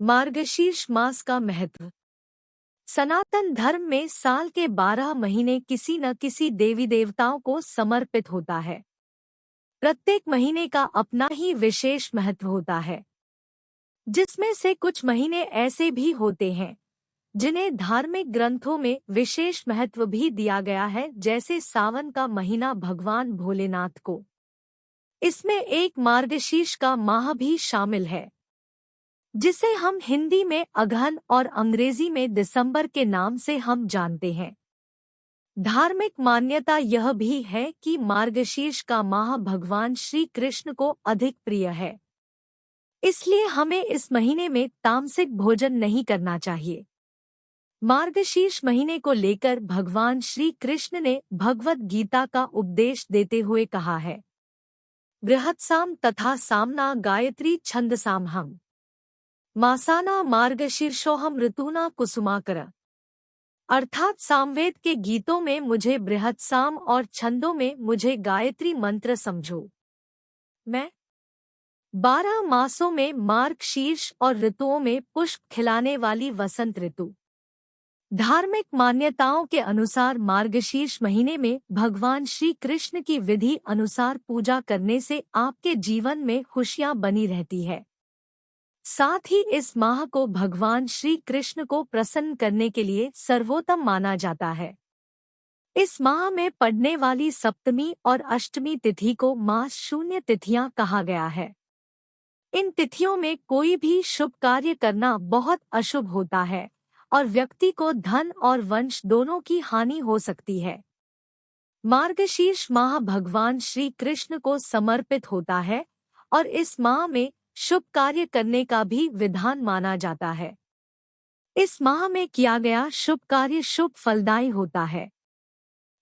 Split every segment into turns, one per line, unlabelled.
मार्गशीर्ष मास का महत्व। सनातन धर्म में साल के 12 महीने किसी न किसी देवी देवताओं को समर्पित होता है। प्रत्येक महीने का अपना ही विशेष महत्व होता है, जिसमें से कुछ महीने ऐसे भी होते हैं जिन्हें धार्मिक ग्रंथों में विशेष महत्व भी दिया गया है, जैसे सावन का महीना भगवान भोलेनाथ को। इसमें एक मार्गशीर्ष का माह भी शामिल है, जिसे हम हिंदी में अगहन और अंग्रेजी में दिसंबर के नाम से हम जानते हैं। धार्मिक मान्यता यह भी है कि मार्गशीर्ष का माह भगवान श्री कृष्ण को अधिक प्रिय है, इसलिए हमें इस महीने में तामसिक भोजन नहीं करना चाहिए। मार्गशीर्ष महीने को लेकर भगवान श्री कृष्ण ने भगवद गीता का उपदेश देते हुए कहा है, बृहत्साम तथा सामना गायत्री छंदसामहम मासाना मार्गशीर्षोहम ऋतूना कुसुमाकर। अर्थात सामवेद के गीतों में मुझे बृहत्साम और छंदों में मुझे गायत्री मंत्र समझो। मैं 12 मासों में मार्गशीर्ष और ऋतुओं में पुष्प खिलाने वाली वसंत ऋतु। धार्मिक मान्यताओं के अनुसार मार्गशीर्ष महीने में भगवान श्री कृष्ण की विधि अनुसार पूजा करने से आपके जीवन में खुशियां बनी रहती है। साथ ही इस माह को भगवान श्री कृष्ण को प्रसन्न करने के लिए सर्वोत्तम माना जाता है। इस माह में पड़ने वाली सप्तमी और अष्टमी तिथि को मास शून्य तिथियां कहा गया है। इन तिथियों में कोई भी शुभ कार्य करना बहुत अशुभ होता है और व्यक्ति को धन और वंश दोनों की हानि हो सकती है। मार्गशीर्ष माह भगवान श्री कृष्ण को समर्पित होता है और इस माह में शुभ कार्य करने का भी विधान माना जाता है। इस माह में किया गया शुभ कार्य शुभ फलदायी होता है।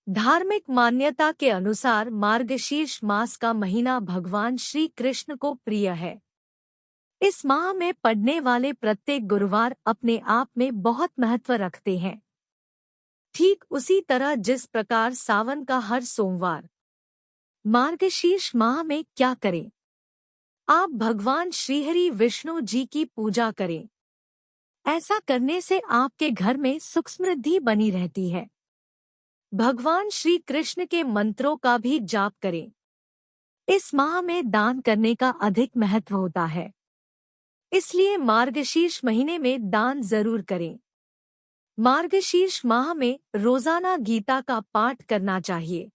धार्मिक मान्यता के अनुसार मार्गशीर्ष मास का महीना भगवान श्री कृष्ण को प्रिय है। इस माह में पड़ने वाले प्रत्येक गुरुवार अपने आप में बहुत महत्व रखते हैं। ठीक उसी तरह जिस प्रकार सावन का हर सोमवार। मार्गशीर्ष माह में क्या करें? आप भगवान श्रीहरि विष्णु जी की पूजा करें। ऐसा करने से आपके घर में सुख समृद्धि बनी रहती है। भगवान श्री कृष्ण के मंत्रों का भी जाप करें। इस माह में दान करने का अधिक महत्व होता है, इसलिए मार्गशीर्ष महीने में दान जरूर करें। मार्गशीर्ष माह में रोजाना गीता का पाठ करना चाहिए।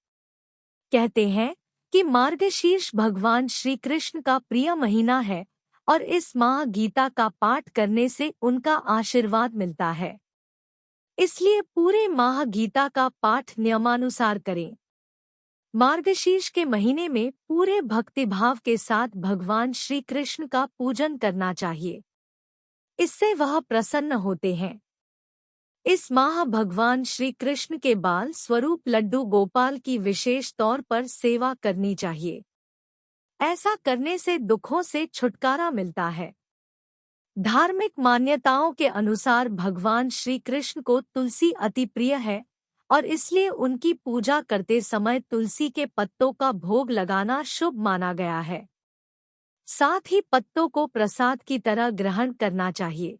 कहते हैं कि मार्गशीर्ष भगवान श्री कृष्ण का प्रिय महीना है और इस माह गीता का पाठ करने से उनका आशीर्वाद मिलता है। इसलिए पूरे माह गीता का पाठ नियमानुसार करें। मार्गशीर्ष के महीने में पूरे भक्तिभाव के साथ भगवान श्री कृष्ण का पूजन करना चाहिए। इससे वह प्रसन्न होते हैं। इस माह भगवान श्री कृष्ण के बाल स्वरूप लड्डू गोपाल की विशेष तौर पर सेवा करनी चाहिए। ऐसा करने से दुखों से छुटकारा मिलता है। धार्मिक मान्यताओं के अनुसार भगवान श्री कृष्ण को तुलसी अति प्रिय है और इसलिए उनकी पूजा करते समय तुलसी के पत्तों का भोग लगाना शुभ माना गया है। साथ ही पत्तों को प्रसाद की तरह ग्रहण करना चाहिए।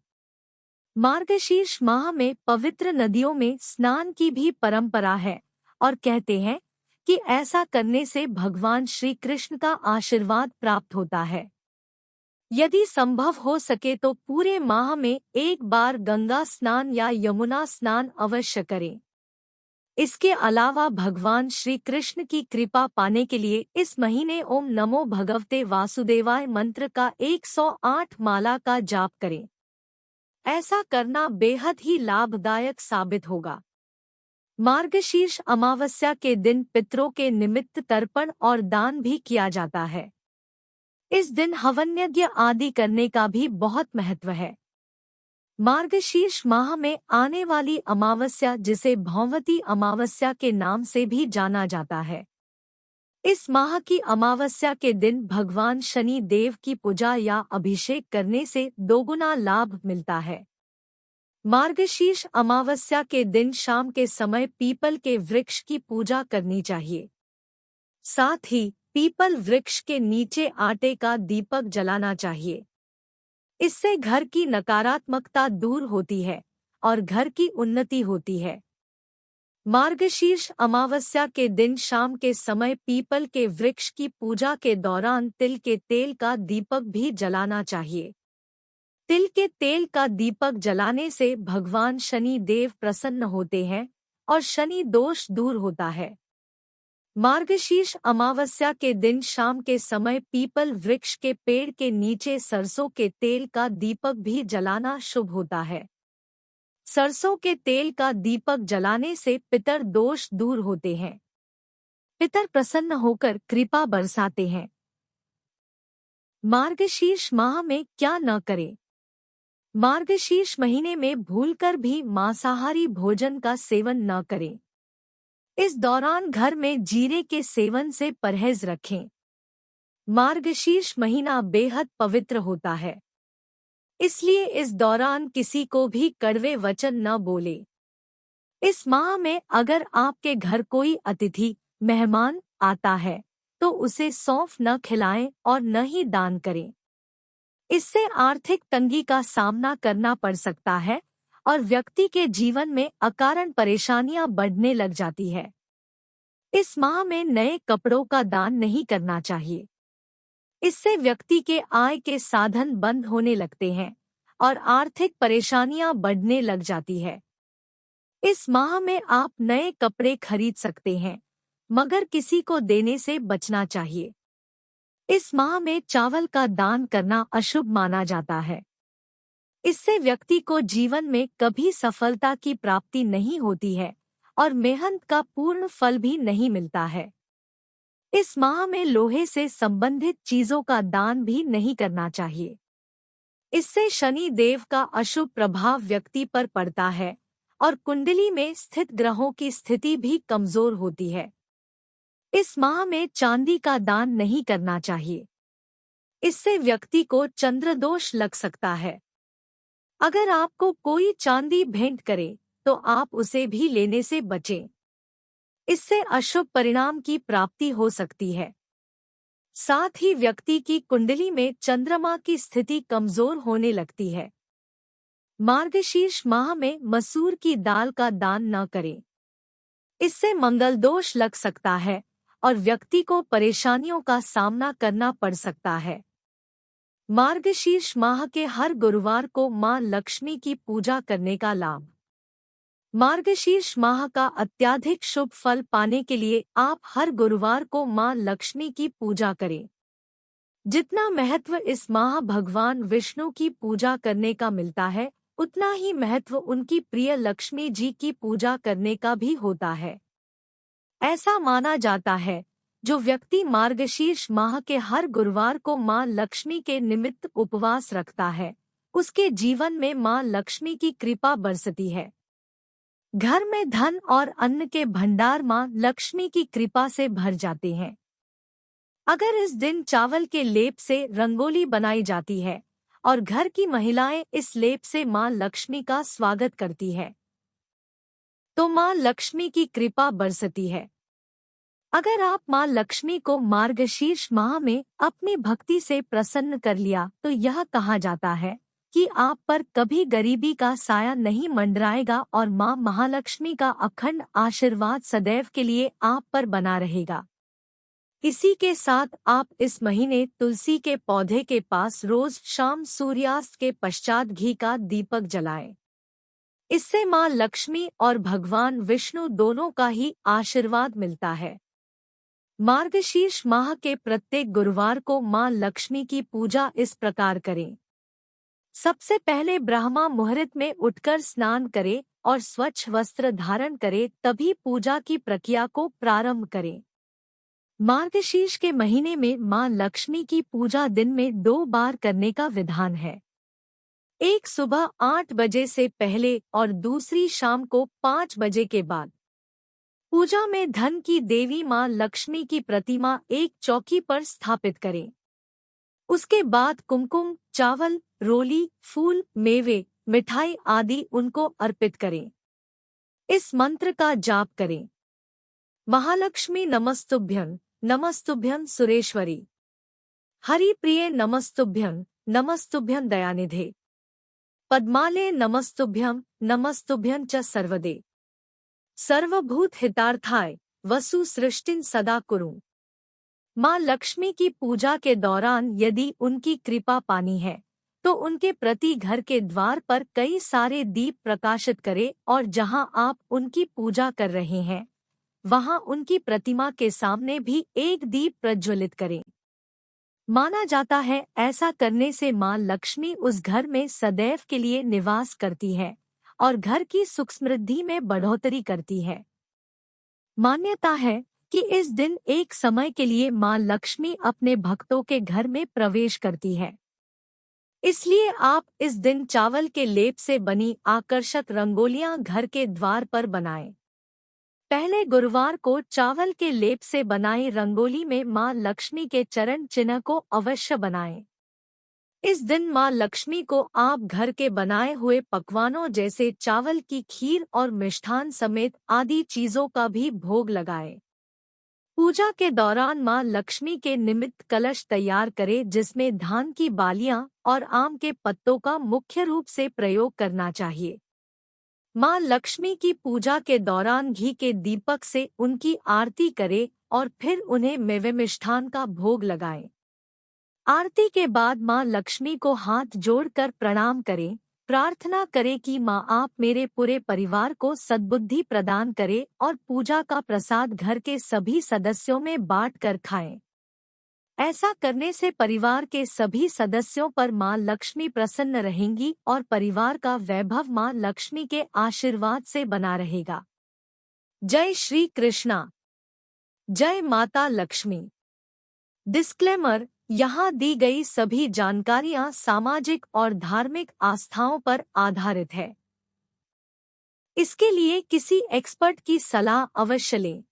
मार्गशीर्ष माह में पवित्र नदियों में स्नान की भी परंपरा है और कहते हैं कि ऐसा करने से भगवान श्री कृष्ण का आशीर्वाद प्राप्त होता है। यदि संभव हो सके तो पूरे माह में एक बार गंगा स्नान या यमुना स्नान अवश्य करें। इसके अलावा भगवान श्री कृष्ण की कृपा पाने के लिए इस महीने ओम नमो भगवते वासुदेवाय मंत्र का 108 माला का जाप करें। ऐसा करना बेहद ही लाभदायक साबित होगा। मार्गशीर्ष अमावस्या के दिन पितरों के निमित्त तर्पण और दान भी किया जाता है। इस दिन हवन यज्ञ आदि करने का भी बहुत महत्व है। मार्गशीर्ष माह में आने वाली अमावस्या, जिसे भौमवती अमावस्या के नाम से भी जाना जाता है, इस माह की अमावस्या के दिन भगवान शनि देव की पूजा या अभिषेक करने से दोगुना लाभ मिलता है। मार्गशीर्ष अमावस्या के दिन शाम के समय पीपल के वृक्ष की पूजा करनी चाहिए। साथ ही पीपल वृक्ष के नीचे आटे का दीपक जलाना चाहिए। इससे घर की नकारात्मकता दूर होती है और घर की उन्नति होती है। मार्गशीर्ष अमावस्या के दिन शाम के समय पीपल के वृक्ष की पूजा के दौरान तिल के तेल का दीपक भी जलाना चाहिए। तिल के तेल का दीपक जलाने से भगवान शनि देव प्रसन्न होते हैं और शनि दोष दूर होता है। मार्गशीर्ष अमावस्या के दिन शाम के समय पीपल वृक्ष के पेड़ के नीचे सरसों के तेल का दीपक भी जलाना शुभ होता है। सरसों के तेल का दीपक जलाने से पितर दोष दूर होते हैं। पितर प्रसन्न होकर कृपा बरसाते हैं। मार्गशीर्ष माह में क्या न करें? मार्गशीर्ष महीने में भूलकर भी मांसाहारी भोजन का सेवन न करें। इस दौरान घर में जीरे के सेवन से परहेज रखें। मार्गशीर्ष महीना बेहद पवित्र होता है, इसलिए इस दौरान किसी को भी कड़वे वचन न बोले। इस माह में अगर आपके घर कोई अतिथि मेहमान आता है तो उसे सौंफ न खिलाएं और न ही दान करें। इससे आर्थिक तंगी का सामना करना पड़ सकता है और व्यक्ति के जीवन में अकारण परेशानियां बढ़ने लग जाती है। इस माह में नए कपड़ों का दान नहीं करना चाहिए। इससे व्यक्ति के आय के साधन बंद होने लगते हैं और आर्थिक परेशानियां बढ़ने लग जाती है। इस माह में आप नए कपड़े खरीद सकते हैं, मगर किसी को देने से बचना चाहिए। इस माह में चावल का दान करना अशुभ माना जाता है। इससे व्यक्ति को जीवन में कभी सफलता की प्राप्ति नहीं होती है और मेहनत का पूर्ण फल भी नहीं मिलता है। इस माह में लोहे से संबंधित चीजों का दान भी नहीं करना चाहिए। इससे शनि देव का अशुभ प्रभाव व्यक्ति पर पड़ता है और कुंडली में स्थित ग्रहों की स्थिति भी कमजोर होती है। इस माह में चांदी का दान नहीं करना चाहिए। इससे व्यक्ति को चंद्रदोष लग सकता है। अगर आपको कोई चांदी भेंट करे तो आप उसे भी लेने से बचें। इससे अशुभ परिणाम की प्राप्ति हो सकती है। साथ ही व्यक्ति की कुंडली में चंद्रमा की स्थिति कमजोर होने लगती है। मार्गशीर्ष माह में मसूर की दाल का दान न करें। इससे मंगल दोष लग सकता है और व्यक्ति को परेशानियों का सामना करना पड़ सकता है। मार्गशीर्ष माह के हर गुरुवार को मां लक्ष्मी की पूजा करने का लाभ। मार्गशीर्ष माह का अत्यधिक शुभ फल पाने के लिए आप हर गुरुवार को मां लक्ष्मी की पूजा करें। जितना महत्व इस माह भगवान विष्णु की पूजा करने का मिलता है, उतना ही महत्व उनकी प्रिय लक्ष्मी जी की पूजा करने का भी होता है। ऐसा माना जाता है, जो व्यक्ति मार्गशीर्ष माह के हर गुरुवार को मां लक्ष्मी के निमित्त उपवास रखता है, उसके जीवन में मां लक्ष्मी की कृपा बरसती है। घर में धन और अन्न के भंडार मां लक्ष्मी की कृपा से भर जाते हैं। अगर इस दिन चावल के लेप से रंगोली बनाई जाती है और घर की महिलाएं इस लेप से मां लक्ष्मी का स्वागत करती है, तो मां लक्ष्मी की कृपा बरसती है। अगर आप मां लक्ष्मी को मार्गशीर्ष माह में अपनी भक्ति से प्रसन्न कर लिया तो यह कहा जाता है कि आप पर कभी गरीबी का साया नहीं मंडराएगा और मां महालक्ष्मी का अखंड आशीर्वाद सदैव के लिए आप पर बना रहेगा। इसी के साथ आप इस महीने तुलसी के पौधे के पास रोज शाम सूर्यास्त के पश्चात घी का दीपक जलाएं। इससे मां लक्ष्मी और भगवान विष्णु दोनों का ही आशीर्वाद मिलता है। मार्गशीर्ष माह के प्रत्येक गुरुवार को मां लक्ष्मी की पूजा इस प्रकार करें। सबसे पहले ब्राह्मा मुहूर्त में उठकर स्नान करें और स्वच्छ वस्त्र धारण करें, तभी पूजा की प्रक्रिया को प्रारंभ करें। मार्गशीर्ष के महीने में मां लक्ष्मी की पूजा दिन में 2 बार करने का विधान है। एक सुबह 8 बजे से पहले और दूसरी शाम को 5 बजे के बाद। पूजा में धन की देवी मां लक्ष्मी की प्रतिमा एक चौकी पर स्थापित करें। उसके बाद कुमकुम, चावल, रोली, फूल, मेवे, मिठाई आदि उनको अर्पित करें। इस मंत्र का जाप करें। महालक्ष्मी नमस्तुभ्यं, नमस्तुभ्यं सुरेश्वरी। हरि प्रिय नमस्तुभ्यं, नमस्तुभ्यं दयानिधे। पद्मालये नमस्तुभ्यं च सर्वदे। सर्वभूत हितार्थाय वसु सृष्टिन सदा कुरु। माँ लक्ष्मी की पूजा के दौरान यदि उनकी कृपा पानी है तो उनके प्रति घर के द्वार पर कई सारे दीप प्रकाशित करें और जहां आप उनकी पूजा कर रहे हैं वहां उनकी प्रतिमा के सामने भी एक दीप प्रज्वलित करें। माना जाता है ऐसा करने से माँ लक्ष्मी उस घर में सदैव के लिए निवास करती है और घर की सुख समृद्धि में बढ़ोतरी करती है। मान्यता है कि इस दिन एक समय के लिए माँ लक्ष्मी अपने भक्तों के घर में प्रवेश करती है। इसलिए आप इस दिन चावल के लेप से बनी आकर्षक रंगोलियां घर के द्वार पर बनाएं। पहले गुरुवार को चावल के लेप से बनाई रंगोली में माँ लक्ष्मी के चरण चिन्ह को अवश्य बनाएं। इस दिन माँ लक्ष्मी को आप घर के बनाए हुए पकवानों जैसे चावल की खीर और मिष्ठान समेत आदि चीजों का भी भोग लगाएं। पूजा के दौरान माँ लक्ष्मी के निमित्त कलश तैयार करें जिसमें धान की बालियां और आम के पत्तों का मुख्य रूप से प्रयोग करना चाहिए। माँ लक्ष्मी की पूजा के दौरान घी के दीपक से उनकी आरती करें और फिर उन्हें मेवे मिष्ठान का भोग लगाएं। आरती के बाद माँ लक्ष्मी को हाथ जोड़कर प्रणाम करें, प्रार्थना करें कि माँ आप मेरे पूरे परिवार को सद्बुद्धि प्रदान करें और पूजा का प्रसाद घर के सभी सदस्यों में बांट कर खाएं। ऐसा करने से परिवार के सभी सदस्यों पर माँ लक्ष्मी प्रसन्न रहेंगी और परिवार का वैभव माँ लक्ष्मी के आशीर्वाद से बना रहेगा। जय श्री कृष्णा। जय माता लक्ष्मी। डिस्क्लेमर, यहाँ दी गई सभी जानकारियाँ सामाजिक और धार्मिक आस्थाओं पर आधारित है। इसके लिए किसी एक्सपर्ट की सलाह अवश्य लें।